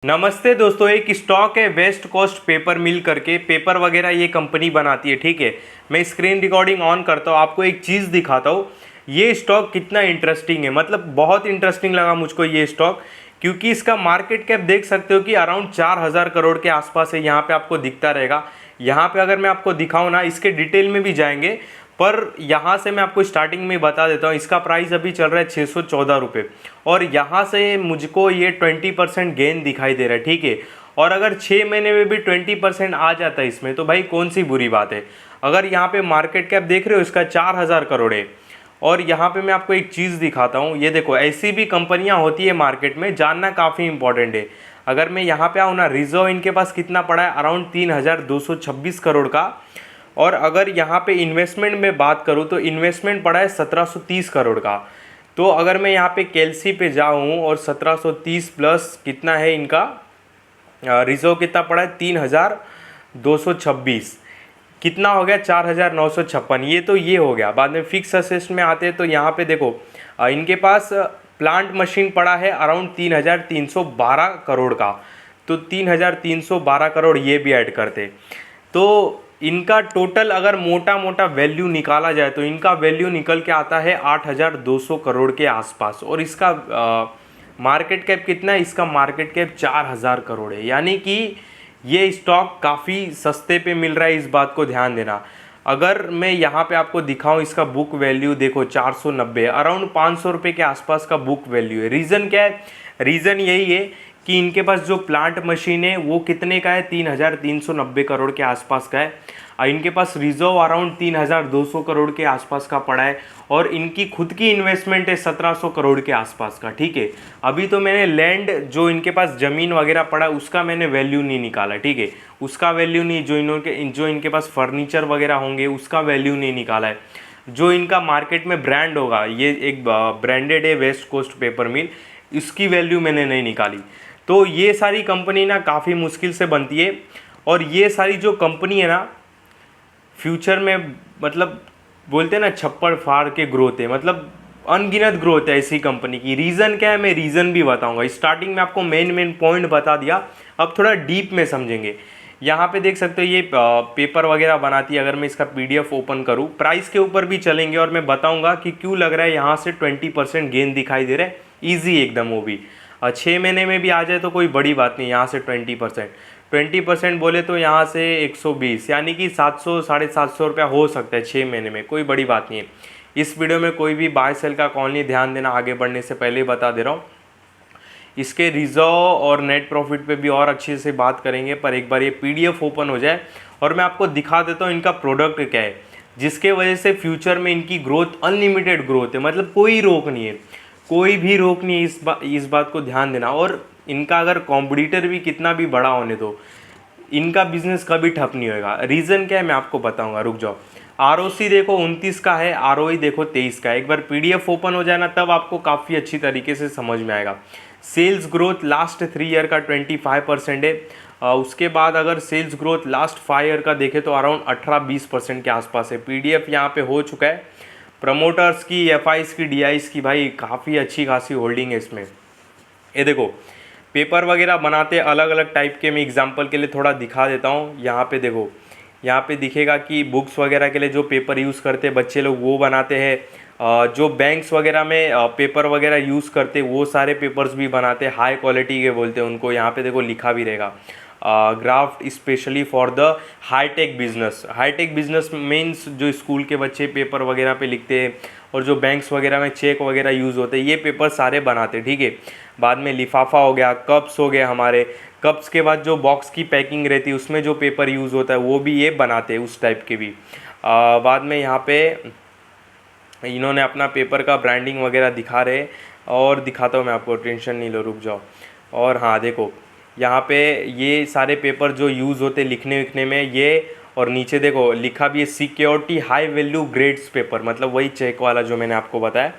नमस्ते दोस्तों, एक स्टॉक है वेस्ट कोस्ट पेपर मिल करके, पेपर वगैरह ये कंपनी बनाती है। ठीक है, मैं स्क्रीन रिकॉर्डिंग ऑन करता हूँ, आपको एक चीज़ दिखाता हूँ। ये स्टॉक कितना इंटरेस्टिंग है, मतलब बहुत इंटरेस्टिंग लगा मुझको ये स्टॉक, क्योंकि इसका मार्केट कैप देख सकते हो कि अराउंड 4,000 करोड़ के आसपास है। यहाँ पे आपको दिखता रहेगा। यहाँ पे अगर मैं आपको दिखाऊँ ना, इसके डिटेल में भी जाएंगे, पर यहाँ से मैं आपको स्टार्टिंग में बता देता हूँ। इसका प्राइस अभी चल रहा है 614 रुपये, और यहाँ से मुझको ये 20% गेन दिखाई दे रहा है। ठीक है, और अगर 6 महीने में भी 20% आ जाता है इसमें, तो भाई कौन सी बुरी बात है। अगर यहाँ पे मार्केट कैप देख रहे हो, इसका 4,000 करोड़ है। और यहाँ पे मैं आपको एक चीज़ दिखाता हूँ, ये देखो, ऐसी भी कंपनियाँ होती है मार्केट में, जानना काफ़ी इंपॉर्टेंट है। अगर मैं यहाँ पे आऊँ ना, रिजर्व इनके पास कितना पड़ा है, अराउंड 3,226 करोड़ का। और अगर यहाँ पे इन्वेस्टमेंट में बात करूँ तो इन्वेस्टमेंट पड़ा है 1,730 करोड़ का। तो अगर मैं यहाँ पे कैलसी पे जाऊँ और 1,730 प्लस कितना है इनका रिजर्व कितना पड़ा है, 3,226, कितना हो गया, 4,956। ये तो ये हो गया। बाद में फिक्स असेट में आते हैं तो यहाँ पे देखो, इनके पास प्लांट मशीन पड़ा है अराउंड 3,312 करोड़ का। तो 3,312 करोड़ ये भी ऐड करते, तो इनका टोटल अगर मोटा मोटा वैल्यू निकाला जाए तो इनका वैल्यू निकल के आता है 8,200 करोड़ के आसपास। और इसका मार्केट कैप कितना है, इसका मार्केट कैप 4,000 करोड़ है। यानी कि ये स्टॉक काफ़ी सस्ते पे मिल रहा है, इस बात को ध्यान देना। अगर मैं यहाँ पे आपको दिखाऊं, इसका बुक वैल्यू देखो 490, अराउंड 500 रुपये के आसपास का बुक वैल्यू है। रीज़न क्या है, रीज़न यही है कि इनके पास जो प्लांट मशीन है वो कितने का है, 3,390 करोड़ के आसपास का है। इनके पास रिजर्व अराउंड 3,200 करोड़ के आसपास का पड़ा है, और इनकी खुद की इन्वेस्टमेंट है 1,700 करोड़ के आसपास का। ठीक है, अभी तो मैंने लैंड, जो इनके पास ज़मीन वगैरह पड़ा है, उसका मैंने वैल्यू नहीं निकाला। ठीक है, उसका वैल्यू नहीं, जो इनके पास फर्नीचर वगैरह होंगे उसका वैल्यू नहीं निकाला है। जो इनका मार्केट में ब्रांड होगा, ये एक ब्रांडेड है वेस्ट कोस्ट पेपर मिल, इसकी वैल्यू मैंने नहीं निकाली। तो ये सारी कंपनी ना काफ़ी मुश्किल से बनती है, और ये सारी जो कंपनी है ना, फ्यूचर में मतलब बोलते हैं ना, छप्पड़ फाड़ के ग्रोथ है, मतलब अनगिनत ग्रोथ है ऐसी कंपनी की। रीज़न क्या है, मैं रीज़न भी बताऊंगा। स्टार्टिंग में आपको मेन पॉइंट बता दिया, अब थोड़ा डीप में समझेंगे। यहाँ पे देख सकते हो ये पेपर वगैरह बनाती है। अगर मैं इसका PDF ओपन करूँ, प्राइस के ऊपर भी चलेंगे और मैं बताऊंगा कि क्यों लग रहा है यहाँ से 20% गेन दिखाई दे रहा है। ईजी एकदम, वो भी 6 महीने में भी आ जाए तो कोई बड़ी बात नहीं। यहाँ से 20% बोले तो यहाँ से 120, यानी कि 700 750 रुपया हो सकता है 6 महीने में, कोई बड़ी बात नहीं है। इस वीडियो में कोई भी बाय सेल का कॉल नहीं, ध्यान देना, आगे बढ़ने से पहले ही बता दे रहा हूँ। इसके रिजर्व और नेट प्रॉफिट पे भी और अच्छे से बात करेंगे, पर एक बार ये PDF ओपन हो जाए और मैं आपको दिखा देता हूँ इनका प्रोडक्ट क्या है, जिसके वजह से फ्यूचर में इनकी ग्रोथ अनलिमिटेड ग्रोथ है। मतलब कोई रोक नहीं है, कोई भी रोक नहीं है। इस बात को ध्यान देना। और इनका अगर कॉम्पिटिटर भी कितना भी बड़ा होने दो, इनका बिजनेस कभी ठप नहीं होगा। रीज़न क्या है मैं आपको बताऊंगा, रुक जाओ। ROC देखो 29 का है, ROE देखो 23 का है। एक बार PDF ओपन हो जाए ना, तब आपको काफ़ी अच्छी तरीके से समझ में आएगा। सेल्स ग्रोथ लास्ट 3 ईयर का 25% है। उसके बाद अगर सेल्स ग्रोथ लास्ट 5 ईयर का देखें तो अराउंड 18-20% के आसपास है। PDF यहाँ पे हो चुका है। प्रमोटर्स की, FIs की, DIs की, भाई काफ़ी अच्छी खासी होल्डिंग है इसमें। ये देखो, पेपर वगैरह बनाते अलग अलग टाइप के, मैं एग्जांपल के लिए थोड़ा दिखा देता हूँ। यहाँ पे देखो, यहाँ पे दिखेगा कि बुक्स वगैरह के लिए जो पेपर यूज़ करते हैं बच्चे लोग, वो बनाते हैं। जो बैंक्स वगैरह में पेपर वगैरह यूज़ करते वो सारे पेपर्स भी बनाते हैं, हाई क्वालिटी के बोलते हैं उनको। यहाँ पे देखो लिखा भी रहेगा, graft specially for the high tech business. High tech business means जो स्कूल के बच्चे पेपर वगैरह पे लिखते हैं, और जो बैंक्स वगैरह में चेक वगैरह यूज़ होते हैं, ये पेपर सारे बनाते। ठीक है, बाद में लिफाफा हो गया, कप्स हो गए हमारे, कप्स के बाद जो बॉक्स की पैकिंग रहती है उसमें जो पेपर यूज़ होता है वो भी ये बनाते हैं, उस टाइप के भी। बाद में यहाँ पे इन्होंने अपना पेपर का ब्रांडिंग वगैरह दिखा रहे, और दिखाता हूँ मैं आपको, टेंशन नहीं लो, रुक जाओ। और हाँ देखो, यहाँ पे ये सारे पेपर जो यूज़ होते लिखने विखने में, ये, और नीचे देखो लिखा भी है security high value grades paper, मतलब वही चेक वाला जो मैंने आपको बताया।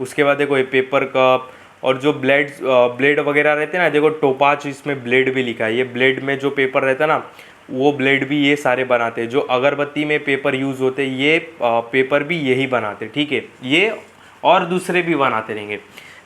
उसके बाद देखो ये पेपर कप, और जो ब्लेड वगैरह रहते हैं ना, देखो टोपाच, इसमें ब्लेड भी लिखा है। ये ब्लेड में जो पेपर रहता है ना, वो ब्लेड भी ये सारे बनाते हैं। जो अगरबत्ती में पेपर यूज़ होते हैं, ये पेपर भी यही बनाते हैं। ठीक है, ये और दूसरे भी बनाते रहेंगे।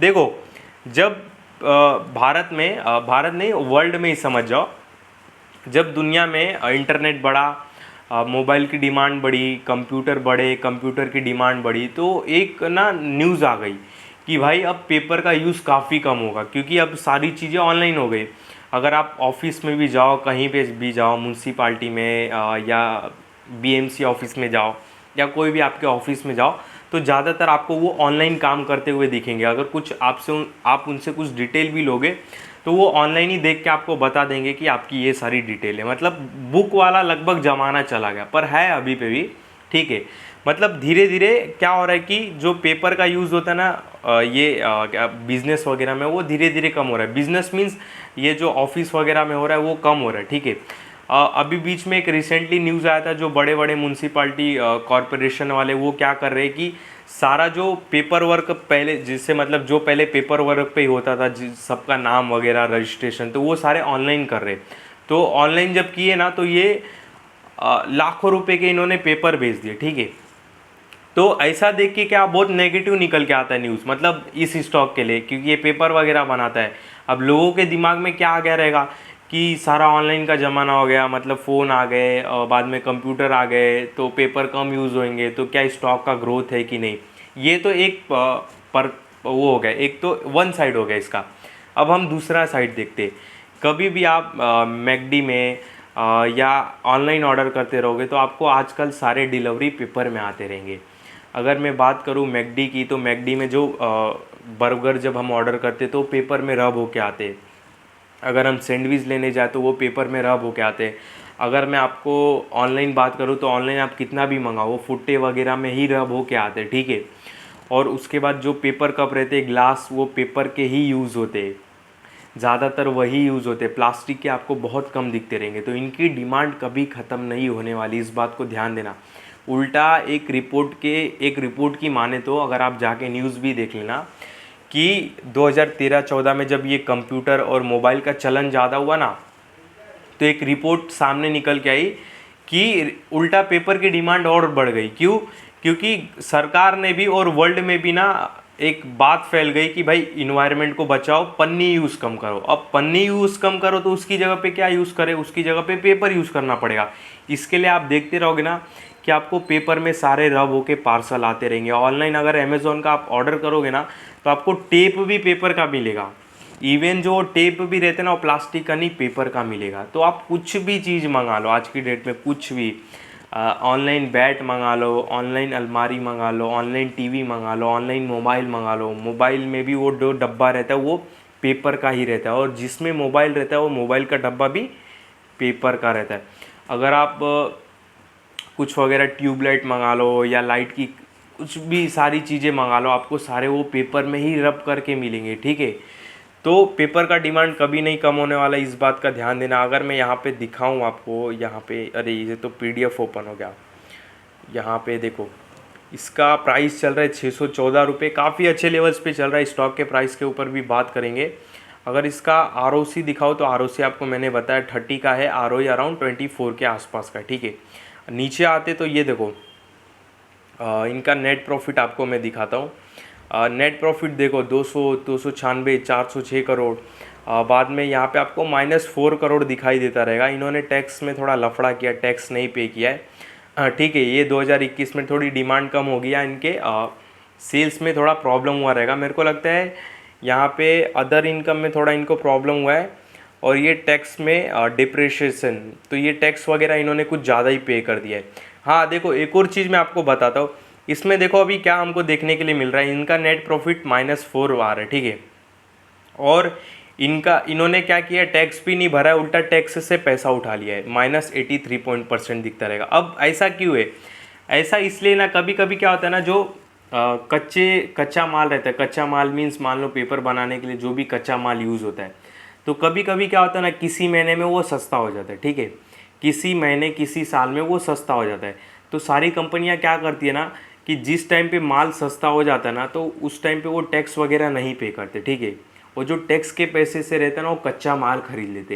देखो, जब भारत नहीं, वर्ल्ड में ही समझ जाओ, जब दुनिया में इंटरनेट बढ़ा, मोबाइल की डिमांड बढ़ी, कंप्यूटर बढ़े, कंप्यूटर की डिमांड बढ़ी, तो एक ना न्यूज़ आ गई कि भाई अब पेपर का यूज़ काफ़ी कम होगा, क्योंकि अब सारी चीज़ें ऑनलाइन हो गई। अगर आप ऑफिस में भी जाओ, कहीं पे भी जाओ, म्यूनसिपाल्टी में या बीएमसी ऑफिस में जाओ, या कोई भी आपके ऑफिस में जाओ, तो ज़्यादातर आपको वो ऑनलाइन काम करते हुए दिखेंगे। अगर कुछ आप उनसे कुछ डिटेल भी लोगे, तो वो ऑनलाइन ही देख के आपको बता देंगे कि आपकी ये सारी डिटेल है। मतलब बुक वाला लगभग ज़माना चला गया, पर है अभी पे भी, ठीक है। मतलब धीरे धीरे क्या हो रहा है कि जो पेपर का यूज़ होता है ना, ये क्या बिज़नेस वगैरह में, वो धीरे धीरे कम हो रहा है। बिज़नेस मीन्स ये जो ऑफिस वगैरह में हो रहा है वो कम हो रहा है, ठीक है। अभी बीच में एक रिसेंटली न्यूज़ आया था, जो बड़े बड़े म्यूनसिपाल्टी कॉरपोरेशन वाले वो क्या कर रहे हैं कि सारा जो पेपर वर्क पहले, जिससे मतलब जो पहले पेपर वर्क पे ही होता था, सबका नाम वगैरह रजिस्ट्रेशन, तो वो सारे ऑनलाइन कर रहे। तो ऑनलाइन जब किए ना, तो ये लाखों रुपए के इन्होंने पेपर भेज दिए, ठीक है। तो ऐसा देख के क्या बहुत नेगेटिव निकल के आता है न्यूज़, मतलब इस स्टॉक के लिए, क्योंकि ये पेपर वगैरह बनाता है। अब लोगों के दिमाग में क्या आ गया रहेगा कि सारा ऑनलाइन का ज़माना हो गया, मतलब फ़ोन आ गए और बाद में कंप्यूटर आ गए, तो पेपर कम यूज़ होंगे, तो क्या स्टॉक का ग्रोथ है कि नहीं। ये तो एक पर वो हो गया, एक तो वन साइड हो गया इसका। अब हम दूसरा साइड देखते। कभी भी आप मैकडी में या ऑनलाइन ऑर्डर करते रहोगे, तो आपको आजकल सारे डिलीवरी पेपर में आते रहेंगे। अगर मैं बात करूँ मैकडी की, तो मैकडी में जो बर्गर जब हम ऑर्डर करते तो पेपर में रब होके आते। अगर हम सैंडविच लेने जाए तो वो पेपर में रब होके आते। अगर मैं आपको ऑनलाइन बात करूँ, तो ऑनलाइन आप कितना भी मंगाओ, वो फुट्टे वगैरह में ही रब होके आते, ठीक है। और उसके बाद जो पेपर कप रहते, ग्लास, वो पेपर के ही यूज़ होते, ज़्यादातर वही यूज़ होते। प्लास्टिक के आपको बहुत कम दिखते रहेंगे। तो इनकी डिमांड कभी ख़त्म नहीं होने वाली, इस बात को ध्यान देना। उल्टा एक रिपोर्ट की माने तो, अगर आप जाके न्यूज़ भी देख लेना, कि 2013-14 में जब ये कंप्यूटर और मोबाइल का चलन ज़्यादा हुआ ना, तो एक रिपोर्ट सामने निकल के आई कि उल्टा पेपर की डिमांड और बढ़ गई। क्यों? क्योंकि सरकार ने भी और वर्ल्ड में भी ना एक बात फैल गई कि भाई इन्वायरमेंट को बचाओ, पन्नी यूज़ कम करो। अब पन्नी यूज़ कम करो, तो उसकी जगह पे क्या यूज़ करें? उसकी जगह पे पेपर यूज़ करना पड़ेगा। इसके लिए आप देखते रहोगे ना कि आपको पेपर में सारे रब होके पार्सल आते रहेंगे। ऑनलाइन अगर अमेज़ॉन का आप ऑर्डर करोगे ना, तो आपको टेप भी पेपर का मिलेगा। इवन जो टेप भी रहते हैं ना, वो प्लास्टिक का नहीं, पेपर का मिलेगा। तो आप कुछ भी चीज़ मंगा लो आज की डेट में, कुछ भी, ऑनलाइन बैट मंगा लो, ऑनलाइन अलमारी मंगा लो, ऑनलाइन टीवी मंगा लो, ऑनलाइन मोबाइल मंगा लो। मोबाइल में भी वो जो डब्बा रहता है वो पेपर का ही रहता है, और जिसमें मोबाइल रहता है वो मोबाइल का डब्बा भी पेपर का रहता है। अगर आप कुछ वगैरह ट्यूबलाइट मंगा लो, या लाइट की कुछ भी सारी चीज़ें मंगा लो, आपको सारे वो पेपर में ही रब करके मिलेंगे, ठीक है। तो पेपर का डिमांड कभी नहीं कम होने वाला, इस बात का ध्यान देना। अगर मैं यहाँ पे दिखाऊँ आपको, यहाँ पे, अरे ये तो पीडीएफ ओपन हो गया। यहाँ पे देखो, इसका प्राइस चल रहा है 614 रुपये, काफ़ी अच्छे लेवल्स पे चल रहा है। स्टॉक के प्राइस के ऊपर भी बात करेंगे। अगर इसका आरओसी दिखाओ, तो आरओसी आपको मैंने बताया 30 का है, आरओई अराउंड 24 के आसपास का, ठीक है। नीचे आते तो ये देखो, इनका नेट प्रॉफिट आपको मैं दिखाता हूँ। नेट प्रॉफिट देखो, 296, 406 करोड़। बाद में यहाँ पे आपको -4 करोड़ दिखाई देता रहेगा। इन्होंने टैक्स में थोड़ा लफड़ा किया, टैक्स नहीं पे किया है, ठीक है। ये 2021 में थोड़ी डिमांड कम हो गया, इनके सेल्स में थोड़ा प्रॉब्लम हुआ रहेगा। मेरे को लगता है यहाँ पे अदर इनकम में थोड़ा इनको प्रॉब्लम हुआ है, और ये टैक्स में डिप्रिशिएशन, तो ये टैक्स वगैरह इन्होंने कुछ ज़्यादा ही पे कर दिया है। हाँ देखो, एक और चीज़ मैं आपको बताता हूँ। इसमें देखो अभी क्या हमको देखने के लिए मिल रहा है, इनका नेट प्रॉफिट -4 आ रहा है, ठीक है। और इन्होंने क्या किया, टैक्स भी नहीं भरा है, उल्टा टैक्स से पैसा उठा लिया है, -83% दिखता रहेगा। अब ऐसा क्यों है? ऐसा इसलिए ना, कभी कभी क्या होता है ना, जो कच्चा माल रहता है, कच्चा माल मीन्स मान लो पेपर बनाने के लिए जो भी कच्चा माल यूज़ होता है, तो कभी कभी क्या होता है ना, किसी महीने में वो सस्ता हो जाता है, ठीक है। किसी महीने, किसी साल में वो सस्ता हो जाता है। तो सारी कंपनियां क्या करती है ना, कि जिस टाइम पे माल सस्ता हो जाता है ना, तो उस टाइम पे वो टैक्स वगैरह नहीं पे करते, ठीक है। वो जो टैक्स के पैसे से रहता है ना, वो कच्चा माल खरीद लेते,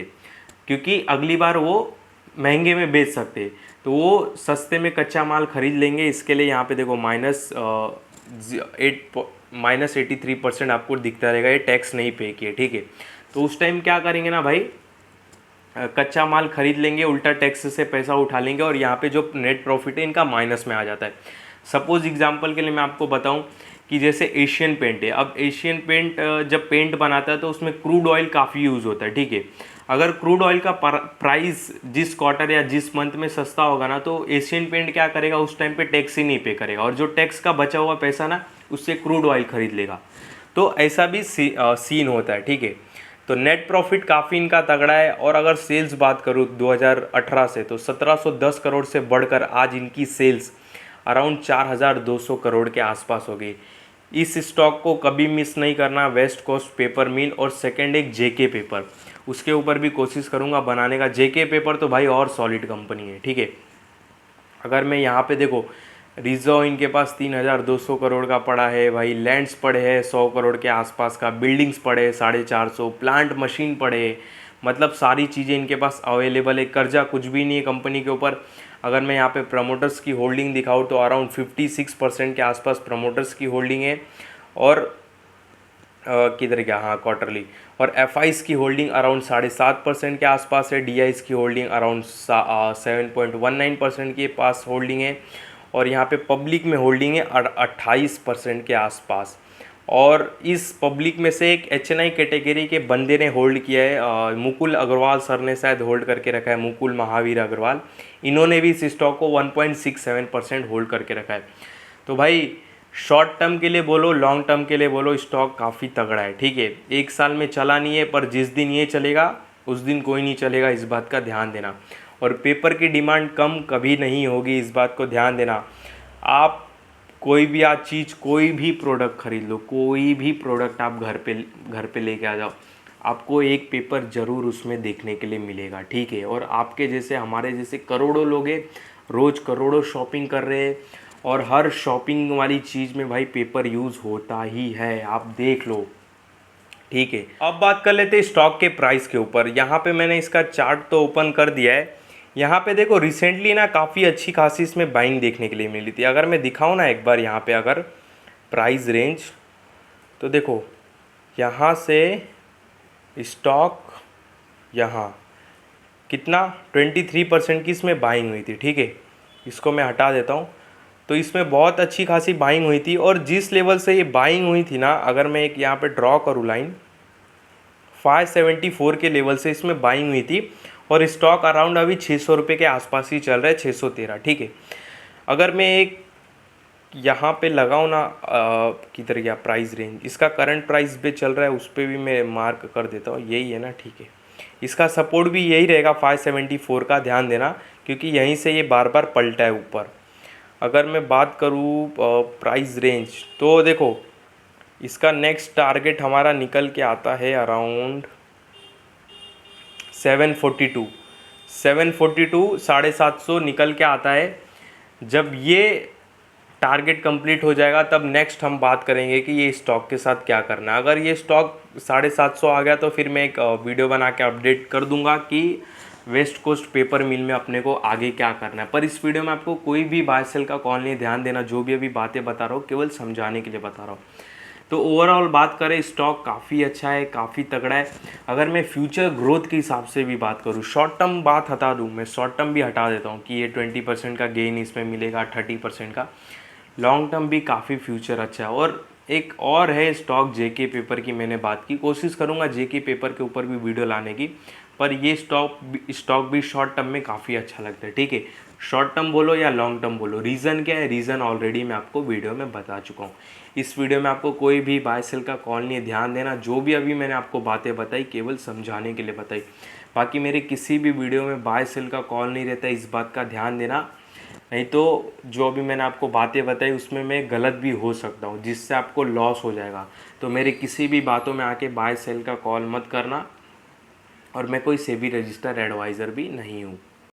क्योंकि अगली बार वो महंगे में बेच सकते। तो वो सस्ते में कच्चा माल खरीद लेंगे। इसके लिए यहाँ पे देखो -83% आपको दिखता रहेगा, ये टैक्स नहीं पे किए, ठीक है। तो उस टाइम क्या करेंगे ना भाई, कच्चा माल खरीद लेंगे, उल्टा टैक्स से पैसा उठा लेंगे और यहाँ पे जो नेट प्रॉफिट है इनका माइनस में आ जाता है। सपोज एग्जांपल के लिए मैं आपको बताऊं कि जैसे एशियन पेंट है, अब एशियन पेंट जब पेंट बनाता है तो उसमें क्रूड ऑयल काफ़ी यूज़ होता है, ठीक है। अगर क्रूड ऑयल का प्राइस जिस क्वार्टर या जिस मंथ में सस्ता होगा ना, तो एशियन पेंट क्या करेगा, उस टाइम पे टैक्स ही नहीं पे करेगा, और जो टैक्स का बचा हुआ पैसा ना उससे क्रूड ऑयल खरीद लेगा। तो ऐसा भी सीन होता है, ठीक है। तो नेट प्रॉफिट काफ़ी इनका तगड़ा है। और अगर सेल्स बात करूँ 2018 से, तो 1710 करोड़ से बढ़कर आज इनकी सेल्स अराउंड 4200 करोड़ के आसपास हो गई। इस स्टॉक को कभी मिस नहीं करना। वेस्ट कोस्ट पेपर मिल और सेकंड एक जेके पेपर, उसके ऊपर भी कोशिश करूँगा बनाने का। जेके पेपर तो भाई और सॉलिड कंपनी है, ठीक है। अगर मैं यहाँ पे देखो, रिजर्व इनके पास 3200 करोड़ का पड़ा है भाई, लैंड्स पड़े हैं 100 करोड़ के आसपास का, बिल्डिंग्स पड़े हैं 450, प्लांट मशीन पड़े है, मतलब सारी चीज़ें इनके पास अवेलेबल है। कर्जा कुछ भी नहीं है कंपनी के ऊपर। अगर मैं यहाँ पे प्रमोटर्स की होल्डिंग दिखाऊँ तो अराउंड 56% के आसपास प्रमोटर्स की होल्डिंग है। और किधर गया, हाँ क्वार्टरली। और एफ की होल्डिंग अराउंड 7.5% के आसपास है। डी की होल्डिंग अराउंड 7.19% के पास होल्डिंग है। और यहाँ पे पब्लिक में होल्डिंग है 28% के आसपास। और इस पब्लिक में से एक HNI कैटेगरी के बंदे ने होल्ड किया है, मुकुल अग्रवाल सर ने शायद होल्ड करके रखा है, मुकुल महावीर अग्रवाल। इन्होंने भी इस स्टॉक को 1.67% होल्ड करके रखा है। तो भाई शॉर्ट टर्म के लिए बोलो, लॉन्ग टर्म के लिए बोलो, स्टॉक काफ़ी तगड़ा है, ठीक है। एक साल में चला नहीं है, पर जिस दिन ये चलेगा उस दिन कोई नहीं चलेगा, इस बात का ध्यान देना। और पेपर की डिमांड कम कभी नहीं होगी, इस बात को ध्यान देना। आप कोई भी आज चीज़, कोई भी प्रोडक्ट खरीद लो, कोई भी प्रोडक्ट आप घर पे लेके आ जाओ, आपको एक पेपर ज़रूर उसमें देखने के लिए मिलेगा, ठीक है। और आपके जैसे, हमारे जैसे करोड़ों लोग हैं, रोज़ करोड़ों शॉपिंग कर रहे हैं, और हर शॉपिंग वाली चीज़ में भाई पेपर यूज़ होता ही है, आप देख लो, ठीक है। अब बात कर लेते हैं स्टॉक के प्राइस के ऊपर। यहाँ पे मैंने इसका चार्ट तो ओपन कर दिया है। यहाँ पे देखो रिसेंटली ना काफ़ी अच्छी खासी इसमें बाइंग देखने के लिए मिली थी। अगर मैं दिखाऊँ ना एक बार यहाँ पे अगर प्राइस रेंज, तो देखो यहाँ से स्टॉक यहाँ कितना 23% की इसमें बाइंग हुई थी, ठीक है। इसको मैं हटा देता हूँ। तो इसमें बहुत अच्छी खासी बाइंग हुई थी, और जिस लेवल से ये बाइंग हुई थी ना, अगर मैं एक यहाँ पे ड्रॉ करूँ लाइन, 574 के लेवल से इसमें बाइंग हुई थी। और स्टॉक अराउंड अभी 600 रुपये के आसपास ही चल रहा है, 613, ठीक है। अगर मैं एक यहाँ पे लगाऊँ ना, किधर गया प्राइस रेंज, इसका करंट प्राइस पे चल रहा है, उस पर भी मैं मार्क कर देता हूँ, यही है ना, ठीक है। इसका सपोर्ट भी यही रहेगा 574 का, ध्यान देना, क्योंकि यहीं से ये बार बार पलटा है ऊपर। अगर मैं बात करूँ प्राइस रेंज, तो देखो इसका नेक्स्ट टारगेट हमारा निकल के आता है अराउंड 742, 750 निकल के आता है। जब ये टारगेट कंप्लीट हो जाएगा तब नेक्स्ट हम बात करेंगे कि ये स्टॉक के साथ क्या करना है। अगर ये स्टॉक 750 आ गया तो फिर मैं एक वीडियो बना के अपडेट कर दूंगा कि वेस्ट कोस्ट पेपर मिल में अपने को आगे क्या करना है। पर इस वीडियो में आपको कोई भी बाय सेल का कॉल नहीं, ध्यान देना, जो भी अभी बातें बता रहा हूँ केवल समझाने के लिए बता रहा हूँ। तो ओवरऑल बात करें, स्टॉक काफ़ी अच्छा है, काफ़ी तगड़ा है। अगर मैं फ्यूचर ग्रोथ के हिसाब से भी बात करूँ, शॉर्ट टर्म बात हटा दूँ, मैं शॉर्ट टर्म भी हटा देता हूँ कि ये 20% का गेन इसमें मिलेगा, 30% का। लॉन्ग टर्म भी काफ़ी फ्यूचर अच्छा है। और एक और है स्टॉक जेके पेपर की, मैंने बात की, कोशिश करूँगा जेके पेपर के ऊपर भी वीडियो लाने की। पर ये स्टॉक भी शॉर्ट टर्म में काफ़ी अच्छा लगता है, ठीक है। शॉर्ट टर्म बोलो या लॉन्ग टर्म बोलो, रीज़न क्या है, रीज़न ऑलरेडी मैं आपको वीडियो में बता चुका हूँ। इस वीडियो में आपको कोई भी बाय सेल का कॉल नहीं है, ध्यान देना। जो भी अभी मैंने आपको बातें बताई केवल समझाने के लिए बताई, बाकी मेरे किसी भी वीडियो में बाय सेल का कॉल नहीं रहता, इस बात का ध्यान देना। नहीं तो जो अभी मैंने आपको बातें बताई उसमें मैं गलत भी हो सकता हूँ, जिससे आपको लॉस हो जाएगा। तो मेरे किसी भी बातों में आके बाय सेल का कॉल मत करना। और मैं कोई सेबी रजिस्टर्ड एडवाइज़र भी नहीं हूँ।